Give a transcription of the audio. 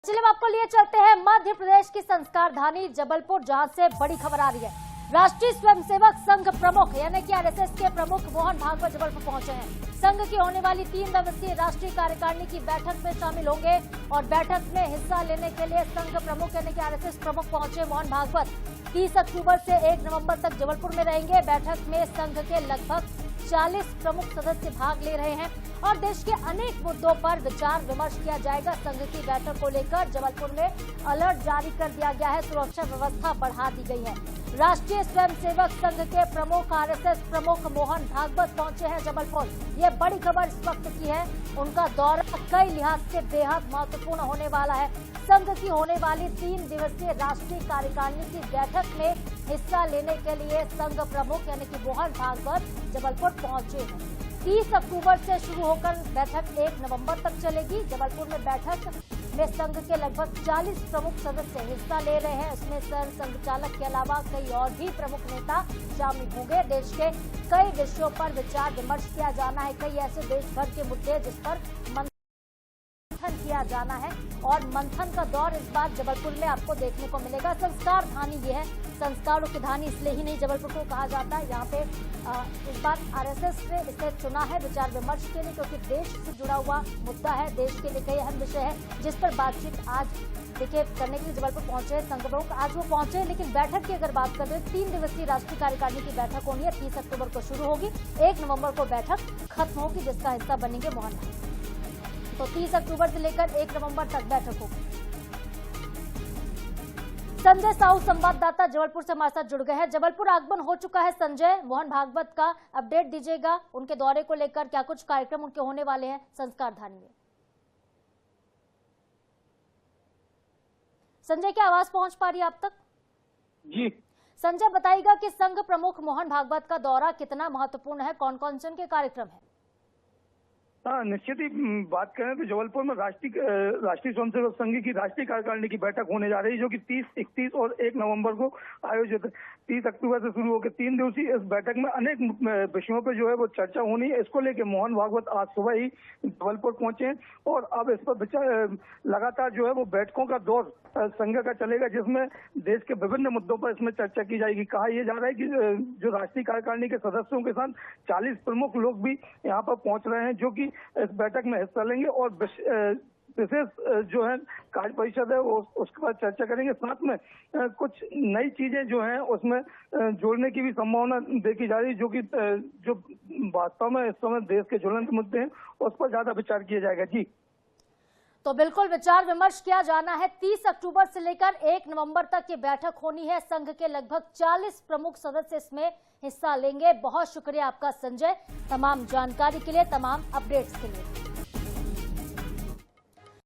चलिए अब आपको लिए चलते हैं मध्य प्रदेश की संस्कार धानी जबलपुर, जहां से बड़ी खबर आ रही है। राष्ट्रीय स्वयंसेवक संघ प्रमुख यानी कि आरएसएस के प्रमुख मोहन भागवत जबलपुर पहुंचे हैं। संघ की होने वाली 3 दिवसीय राष्ट्रीय कार्यकारिणी की बैठक में शामिल होंगे और बैठक में हिस्सा लेने के लिए संघ प्रमुख यानी कि आरएसएस प्रमुख पहुंचे मोहन भागवत 30 अक्टूबर से 1 नवंबर तक जबलपुर में रहेंगे। बैठक में संघ के लगभग 40 प्रमुख सदस्य भाग ले रहे हैं और देश के अनेक मुद्दों पर विचार विमर्श किया जाएगा। संघ की बैठक को लेकर जबलपुर में अलर्ट जारी कर दिया गया है, सुरक्षा व्यवस्था बढ़ा दी गई है। राष्ट्रीय स्वयंसेवक संघ के प्रमुख आरएसएस प्रमुख मोहन भागवत पहुंचे हैं जबलपुर। ये बड़ी खबर इस वक्त की है। उनका दौरा कई लिहाज से बेहद महत्वपूर्ण होने वाला है। संघ की होने वाली 3 दिवसीय राष्ट्रीय कार्यकारिणी की बैठक में हिस्सा लेने के लिए संघ प्रमुख यानी कि मोहन भागवत जबलपुर पहुंचे हैं। 30 अक्टूबर से शुरू होकर बैठक 1 नवंबर तक चलेगी। जबलपुर में बैठक में संघ के लगभग 40 प्रमुख सदस्य हिस्सा ले रहे हैं। इसमें संघचालक के अलावा कई और भी प्रमुख नेता शामिल होंगे। देश के कई विषयों पर विचार विमर्श किया जाना है। कई ऐसे देश भर के मुद्दे जिस पर मंथन किया जाना है और मंथन का दौर इस बार जबलपुर में आपको देखने को मिलेगा। संस्कार धानी ये है, संस्कारों की धानी इसलिए ही नहीं जबलपुर को कहा जाता है। यहाँ पे इस बार आरएसएस ने इसे चुना है विचार विमर्श के लिए, क्योंकि देश से जुड़ा हुआ मुद्दा है। देश के लिए कई अहम विषय है जिस पर बातचीत आज देखिए करने के लिए जबलपुर पहुंचे हैं संघ प्रमुख। आज वो पहुंचे, लेकिन बैठक की अगर बात करें 3 दिवसीय राष्ट्रीय कार्यकारिणी की बैठक होनी है। 30 अक्टूबर को शुरू होगी, 1 नवंबर को बैठक खत्म होगी, जिसका हिस्सा बनेंगे मोहन भागवत। तो 30 अक्टूबर से लेकर 1 नवंबर तक बैठक होगी। संजय साहू संवाददाता जबलपुर से हमारे साथ जुड़ गए हैं। जबलपुर आगमन हो चुका है संजय, मोहन भागवत का अपडेट दीजिएगा। उनके दौरे को लेकर क्या कुछ कार्यक्रम उनके होने वाले हैं संस्कार धानी में? संजय की आवाज पहुंच पा रही है आप तक? जी संजय, बताइएगा कि संघ प्रमुख मोहन भागवत का दौरा कितना महत्वपूर्ण है, कौन कौन से उनके कार्यक्रम है? हाँ, निश्चित ही बात करें तो जबलपुर में राष्ट्रीय स्वयंसेवक संघ की राष्ट्रीय कार्यकारिणी की बैठक होने जा रही है, जो कि 30, 31 और 1 नवंबर को आयोजित है। 30 अक्टूबर से शुरू होकर 3 दिवसीय इस बैठक में अनेक विषयों पर जो है वो चर्चा होनी है। इसको लेकर मोहन भागवत आज सुबह ही जबलपुर पहुंचे हैं और अब इस पर लगातार जो है वो बैठकों का दौर संघ का चलेगा, जिसमें देश के विभिन्न मुद्दों पर इसमें चर्चा की जाएगी। कहा यह जा रहा है कि जो राष्ट्रीय कार्यकारिणी के सदस्यों के साथ 40 प्रमुख लोग भी यहाँ पर पहुंच रहे हैं, जो कि इस बैठक में हिस्सा लेंगे और विशेष जो है कार्य परिषद है वो उसके बाद चर्चा करेंगे। साथ में कुछ नई चीजें जो हैं उसमें जोड़ने की भी संभावना देखी जा रही है, जो कि जो वास्तव में इस समय देश के ज्वलंत मुद्दे हैं उस पर ज्यादा विचार किया जाएगा। जी तो बिल्कुल विचार विमर्श किया जाना है। 30 अक्टूबर से लेकर 1 नवंबर तक ये बैठक होनी है। संघ के लगभग 40 प्रमुख सदस्य इसमें हिस्सा लेंगे। बहुत शुक्रिया आपका संजय, तमाम जानकारी के लिए, तमाम अपडेट्स के लिए।